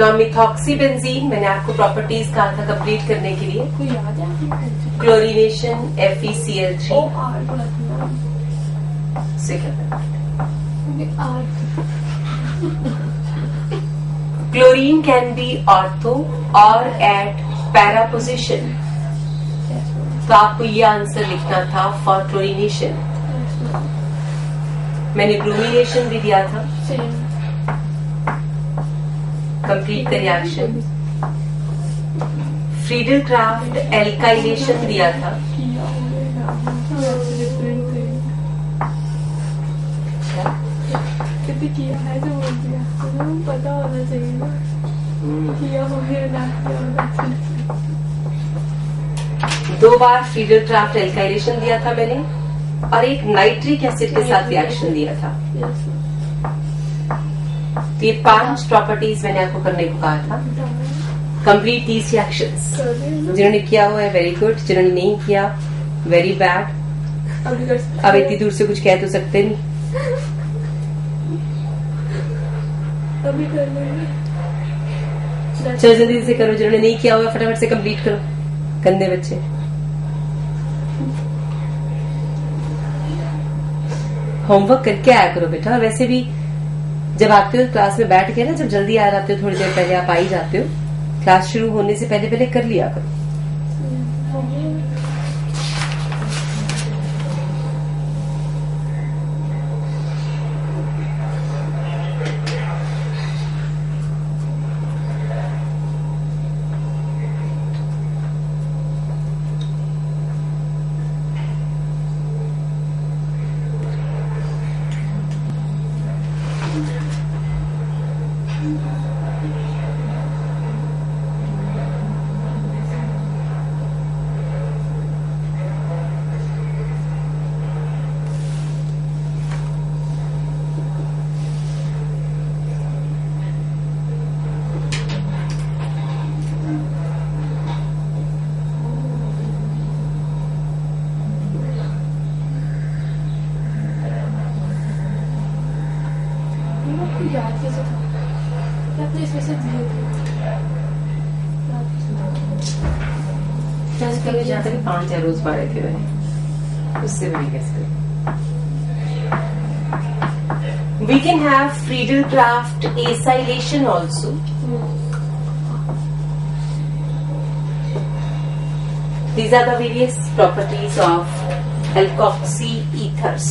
Now मिथॉक्सीबेंजीन, मैंने आपको properties कहा था कंप्लीट करने के लिए। कोई याद है? क्लोरीनेशन FeCl3 से करना। क्लोरीन कैन बी ऑर्थो और एट पैरा पोजिशन, तो आपको ये आंसर लिखना था फॉर क्लोरीनेशन। मैंने ब्रूमिनेशन भी दिया था, complete the reaction. Friedel craft alkylation दिया था, किया है तो बोल दिया, पता होना चाहिए ना, किया हो गया ना किया होगा। 2 बार फ्रीडल क्राफ्ट एल्काइलेशन दिया था मैंने, और एक नाइट्रिक एसिड के साथ रिएक्शन दिया था। तो ये 5 प्रॉपर्टीज मैंने आपको करने को कहा था। Complete these reactions. जिन्होंने किया हुआ है वेरी गुड, जिन्होंने नहीं किया वेरी बैड। अब इतनी दूर से कुछ कह तो सकते नहीं। अभी कर लेंगे। चलो जल्दी से करो, जिन्होंने नहीं किया हुआ फटाफट से कंप्लीट करो, गंदे बच्चे। होमवर्क करके आया करो बेटा। और वैसे भी जब आते हो क्लास में बैठ के ना, जब जल्दी आ जाते हो, थोड़ी देर पहले आप आ ही जाते हो, क्लास शुरू होने से पहले पहले कर लिया करो। याद कैसे था? आपने इसमें से दिए थे। कभी जहाँ तक 5 एरोज मारे थे मैंने, उससे भी नहीं कैसे। We can have Friedel-Crafts acylation also. These are the various properties of alkoxy ethers.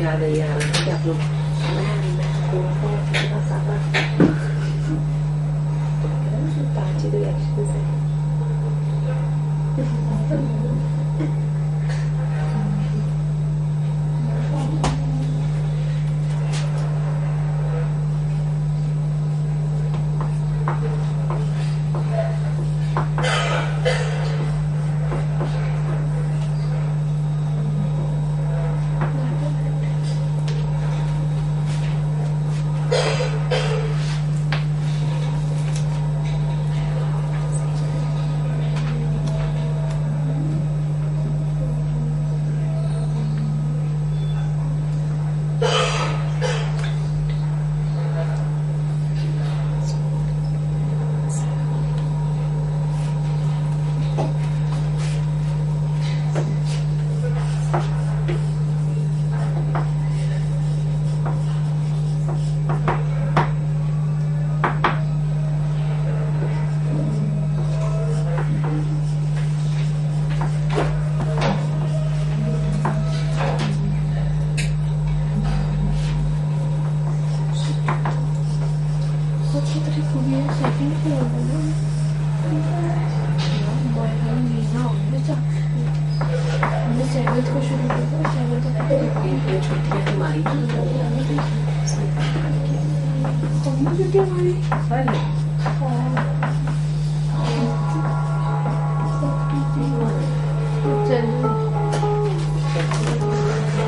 याद है यार आप लोग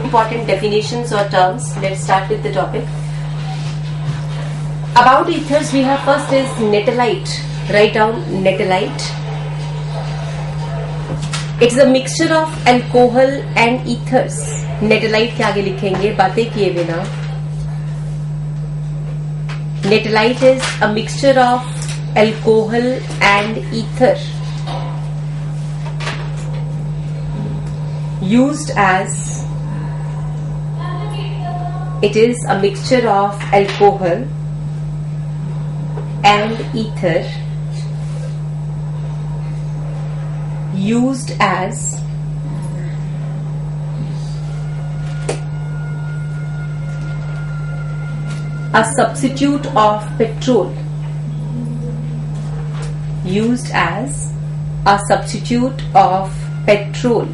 Important definitions or terms. Let's start with the topic. About ethers, we have first is natalite. Write down Netalite. It's a mixture of alcohol and ethers. Netalite के आगे लिखेंगे बातें किए बिना. Netalite is a mixture of alcohol and ether used as. It is a mixture of alcohol and ether used as a substitute of petrol. Used as a substitute of petrol.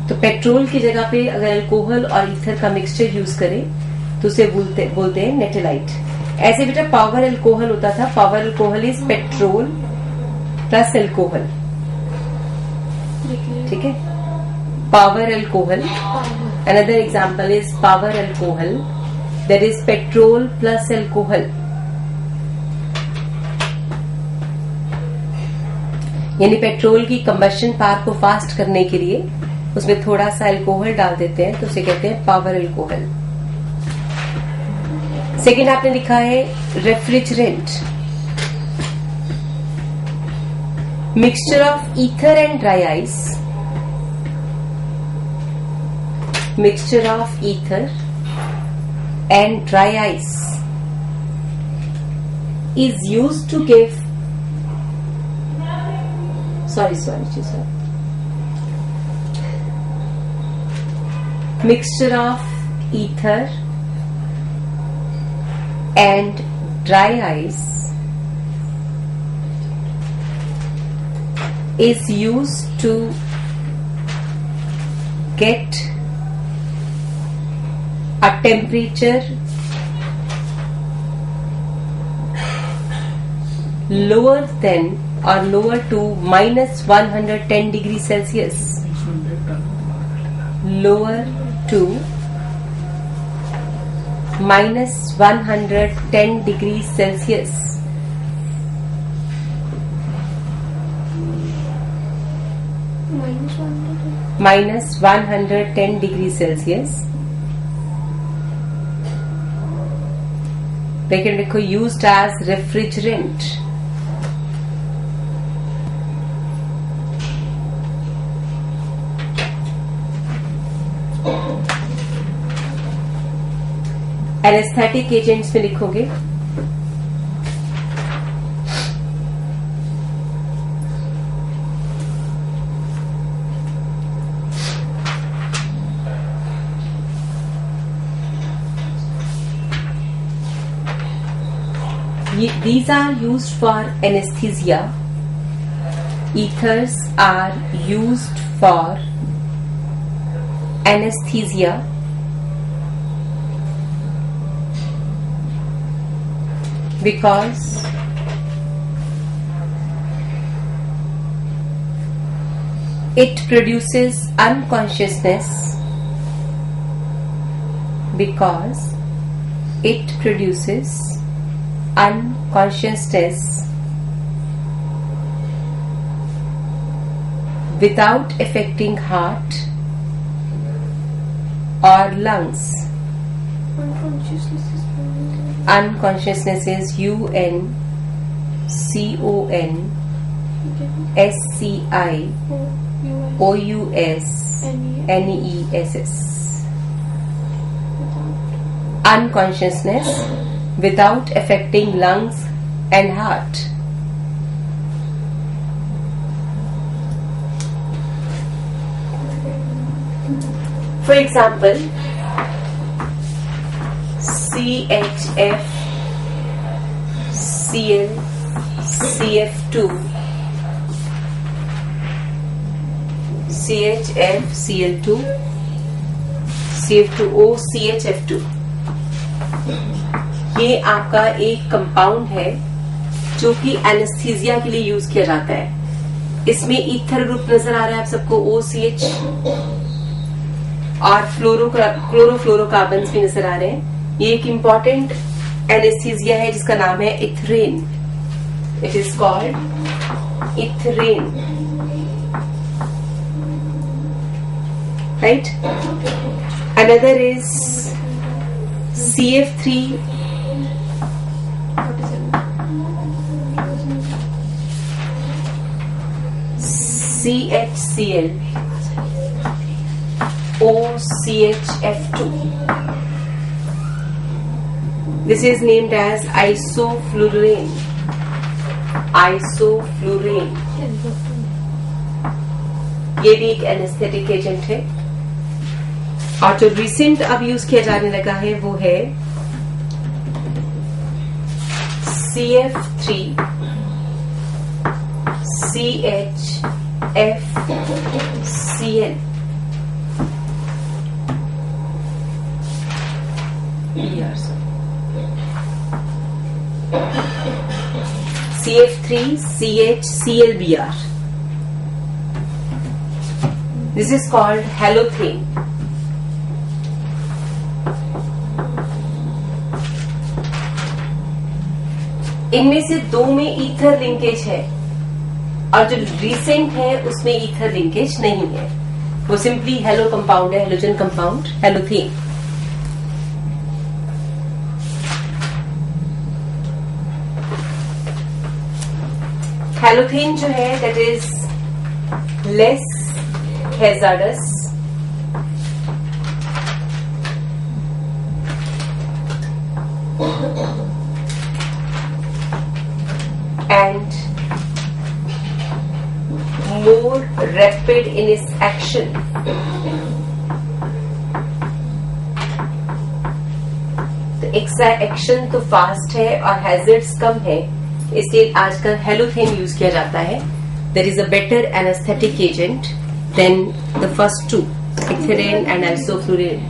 तो petrol की जगह पे अगर alcohol और ether का mixture use करें तो उसे बोलते हैं नेटेलाइट. ऐसे बेटा पावर अल्कोहल होता था. Power alcohol is petrol plus alcohol. ठीक है, power alcohol. Another example is power alcohol, that is petrol plus alcohol. यानी पेट्रोल की कंबशन पावर को फास्ट करने के लिए उसमें थोड़ा सा अल्कोहल डाल देते हैं तो उसे कहते हैं पावर अल्कोहल. सेकेंड आपने लिखा है refrigerant. Mixture of ether and dry ice. Mixture of ether and dry ice is used to give. sorry. Mixture of ether and dry ice is used to get a temperature lower than or lower to minus 110 degrees Celsius. Lower to minus 110 degrees Celsius. Minus 110 degrees Celsius. Bracket लिखो used as refrigerant. Anaesthetic agents में लिखोगे these are used for anesthesia. Ethers are used for anesthesia. Because it produces unconsciousness. Because it produces unconsciousness without affecting heart or lungs. Unconsciousness is unconsciousness. Unconsciousness without affecting lungs and heart. For example, CHF, Cl, CF2, CHF, Cl2, CF2O, CHF2. ये आपका एक compound है जो कि anaesthesia के लिए use किया जाता है. इसमें ईथर ग्रुप नजर आ रहा है आप सबको, OCH, और क्लोरोफ्लोरोकार्बन्स भी नजर आ रहे हैं. ये एक इम्पॉर्टेंट एनेस्थीसिया है जिसका नाम है इथरेन. It is called ethylene. Right? Another is CF3 CHCl OCHF2. This is named as isoflurane. Isoflurane. ये भी एक एनेस्थेटिक एजेंट है और जो रिसेंट अब यूज किया जाने लगा है वो है CF3 CHFCl. CF3 CHClBr. This is called halothane. इनमें से दो में ईथर लिंकेज है और जो रिसेंट है उसमें ईथर लिंकेज नहीं है. वो सिंपली हेलो कंपाउंड है, हेलोजन कंपाउंड, हेलोथेन. हेलोथेन जो है that is less hazardous and more rapid in its action. तो एक्शन तो फास्ट है और हैजर्ड्स कम है, इसलिए आजकल हेलोथेन यूज किया जाता है. There is a better anaesthetic agent than the first two, ethylene and isoflurane.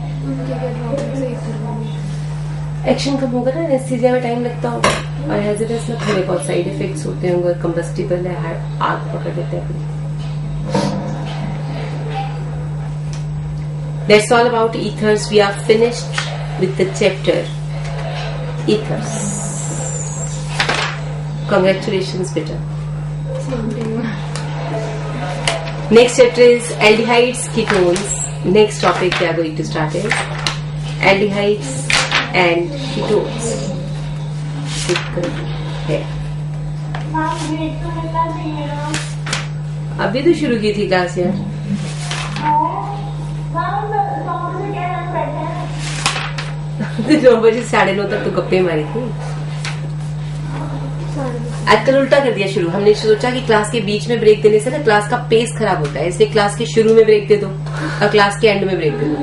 Action कम होगा ना, एनेस्थीसिया में टाइम लगता होगा और हैजर्डस में थोड़े बहुत साइड इफेक्ट्स होते होंगे. कंबस्टिबल है, आग पकड़ लेते हैं. That's all about ethers. We are finished with the chapter ethers. Congratulations, beta. Next chapter is aldehydes, ketones. Next topic we are going to start is aldehydes and ketones. है. अभी तो शुरू की थी क्लास यार. 9 बजे 9:30 तक तो गप्पे मारी थी. आजकल उल्टा कर दिया शुरू. हमने सोचा कि क्लास के बीच में ब्रेक देने से ना क्लास का पेस खराब होता है, इसलिए क्लास के शुरू में ब्रेक दे दो और क्लास के एंड में ब्रेक दे दो.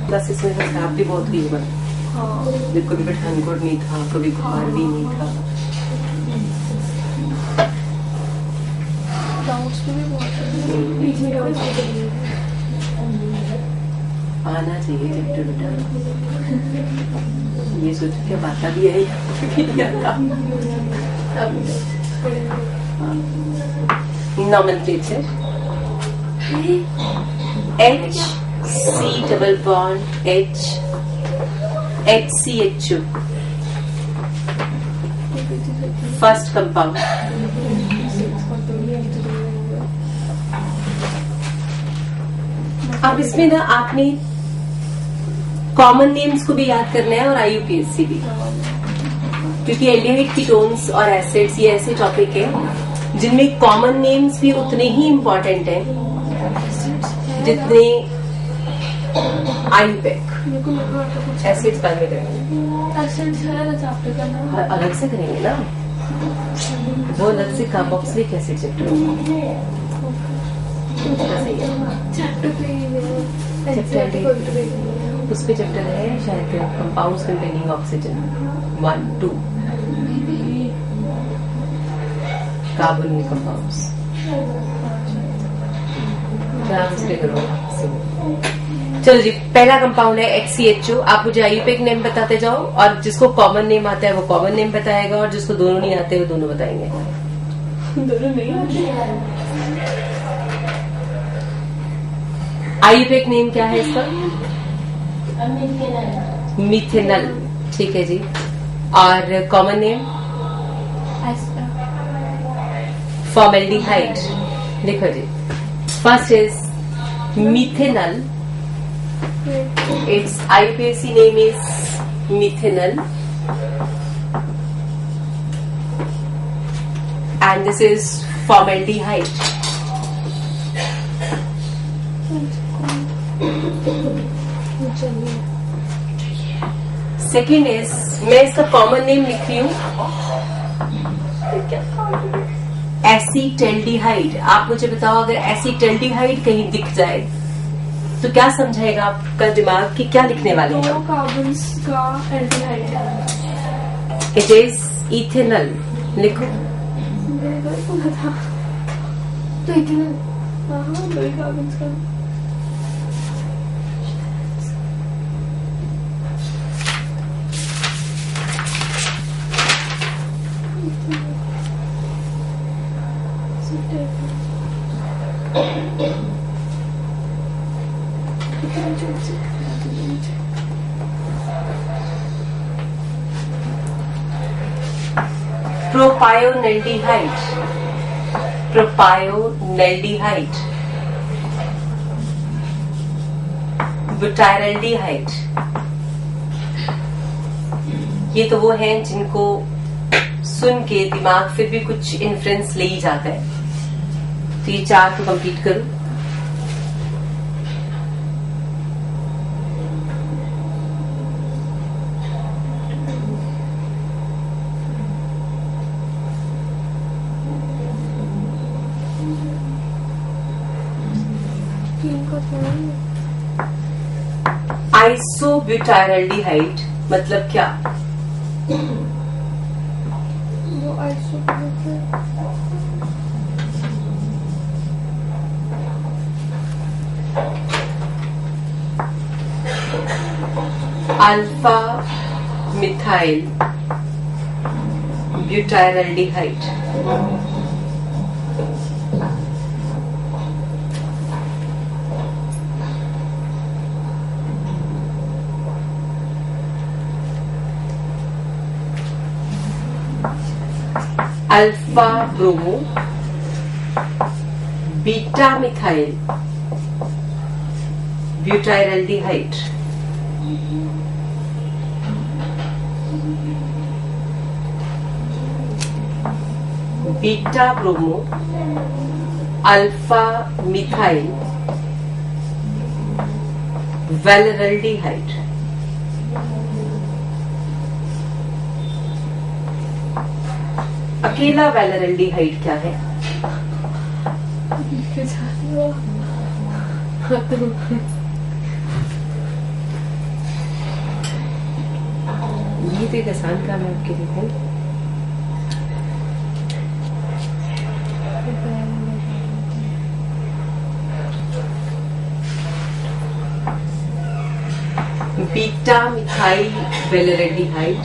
क्लासेस में खराब भी बहुत हुई है. कभी पठानकोट नहीं था, कभी कुमारवी नहीं था. आना चाहिए चैप्टर बेटा. ये सोच के बात भी है nomenclature. H C double bond H HCHO first compound. अब इसमें ना आपने कॉमन नेम्स को भी याद करना है और IUPAC भी, क्योंकि एल्डिहाइड, कीटोन्स और एसिड्स ये ऐसे टॉपिक है जिनमें कॉमन नेम्स भी उतने ही इम्पोर्टेंट हैं जितने IUPAC. एसिड्स बाद में करेंगे, अलग से करेंगे ना, वो अलग से कार्बोक्सिलिक एसिड चैप्टर उस पे चैप्टर है शायद compounds containing oxygen 1, 2 carbonic compounds. चलो जी, पहला कंपाउंड है HCHO. आप मुझे IUPAC नेम बताते जाओ और जिसको कॉमन नेम आता है वो कॉमन नेम बताएगा और जिसको दोनों नहीं आते वो दोनों बताएंगे. दोनों नहीं आते. IUPAC नेम क्या है इसका? मिथेनल. ठीक है जी. और कॉमन नेम फॉर्मेल्डिहाइड। देखो जी, first is methanal, it's IUPAC name is methanal, and this is formaldehyde. Second is, मैं इसका कॉमन नेम लिख रही हूँ एसीटल्डिहाइड। आप मुझे बताओ, अगर एसीटल्डिहाइड कहीं दिख जाए तो क्या समझाएगा आपका दिमाग कि क्या लिखने वाले हैं? कार्बन्स का एल्डिहाइड है। It is ethanal. लिखो। तो इथेनल, हाँ दो ही कार्बन्स का। प्रोपायोनेल्डिहाइड, प्रोपायोनेल्डिहाइड, ब्यूटाइरल्डिहाइड। ये तो वो हैं जिनको सुन के दिमाग फिर भी कुछ इन्फ्लुएंस ले ही जाता है। तो ये 4 को कंप्लीट करूं। आइसोब्यूटाइरल्डिहाइड मतलब क्या? वो iso alpha methyl butyraldehyde. Alpha bromo beta methyl butyraldehyde. Beta bromo alpha methyl valeraldehyde. अकेला वेलरल्डिहाइड क्या है? ये तो एक आसान काम है आपके लिए। Beta methyl valeraldehyde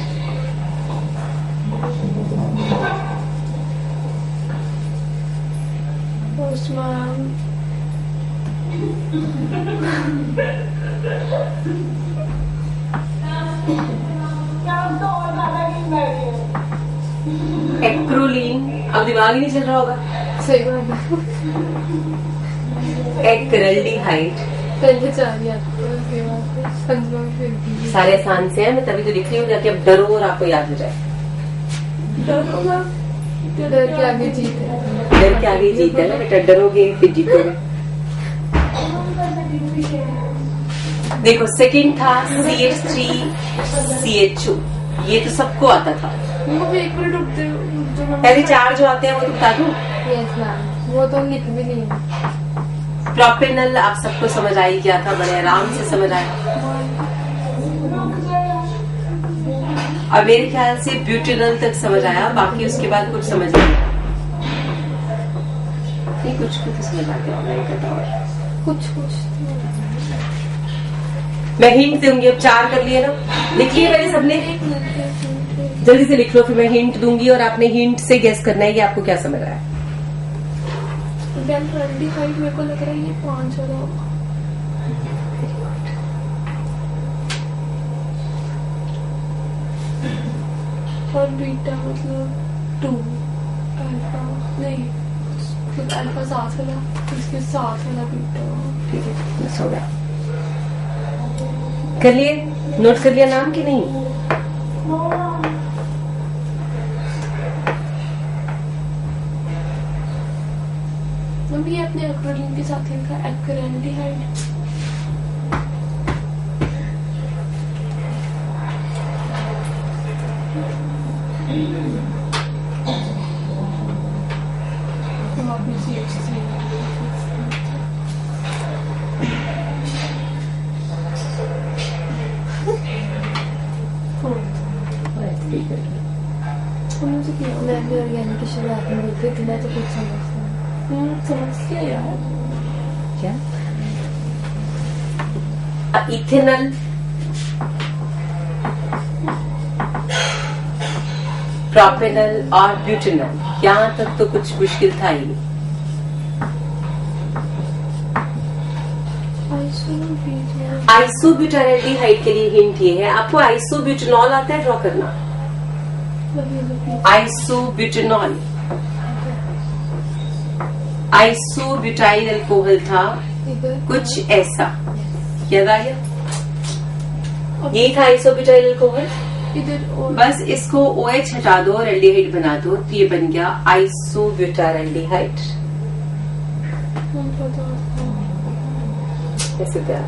acrolein. अब दिमाग ही नहीं चल रहा होगा। सही बात है। एक्रेल्डिहाइड। पहले 4 याद करो, उसके बाद 15 फिर सारे आसान से हैं, मैं तभी तो लिख रही हूँ ताकि अब डरो और आपको याद हो जाए। डर के आगे जीत है। डर के आगे जीत है ना बेटा, डरोगे फिर जीतोगे। देखो सेकंड था CH3CHO, ये तो सबको आता था। एक मिनट रुकते हो, पहले 4 जो आते हैं वो तो बता दूं। यस मैम, वो तो लिख भी नहीं है। प्रोपेनल आप सबको समझ आई क्या था, बड़े आराम से समझ आया। और मेरे ख्याल से ब्यूटेनल तक समझ आया, बाकी उसके बाद कुछ समझ नहीं आया। नहीं, कुछ कुछ समझ आ गया, कुछ मैं हिंट दूंगी। अब 4 कर लिए ना, लिखिए पहले सबने, जल्दी से लिख लो, फिर मैं हिंट दूंगी और आपने हिंट से गेस करना है कि आपको क्या समझ रहा है। मेरे को लग रहा है ये 5 वाला होगा। और बीटा मतलब 2 अल्फा नहीं मतलब अल्फा साथ वाला इसके साथ वाला बीटा। ठीक है बस हो गया। कर लिए, नोट कर लिया नाम कि नहीं? मम्मी ये अपने एक्रोलीन के साथ लिखा एक्रेल्डिहाइड। मैं भी ऑर्गेनिक की शुरुआत में देखी थी ना तो कुछ समझ यार क्या इथेनॉल प्रोपेनॉल और ब्यूटेनॉल, यहाँ तक तो कुछ मुश्किल था ही। आइसोब्यूटाइलडिहाइड के लिए हिंट ये है, आपको आइसोब्यूटेनॉल आता है ड्रॉ करना? आइसोब्यूटेनॉल आइसोब्यूटाइल अल्कोहल था कुछ ऐसा, याद आ गया? यही था आइसोब्यूटाइल अल्कोहल। बस इसको OH हटा दो और एल्डिहाइड बना दो तो ये बन गया आइसोब्यूटाइलडिहाइड। ऐसे तैयार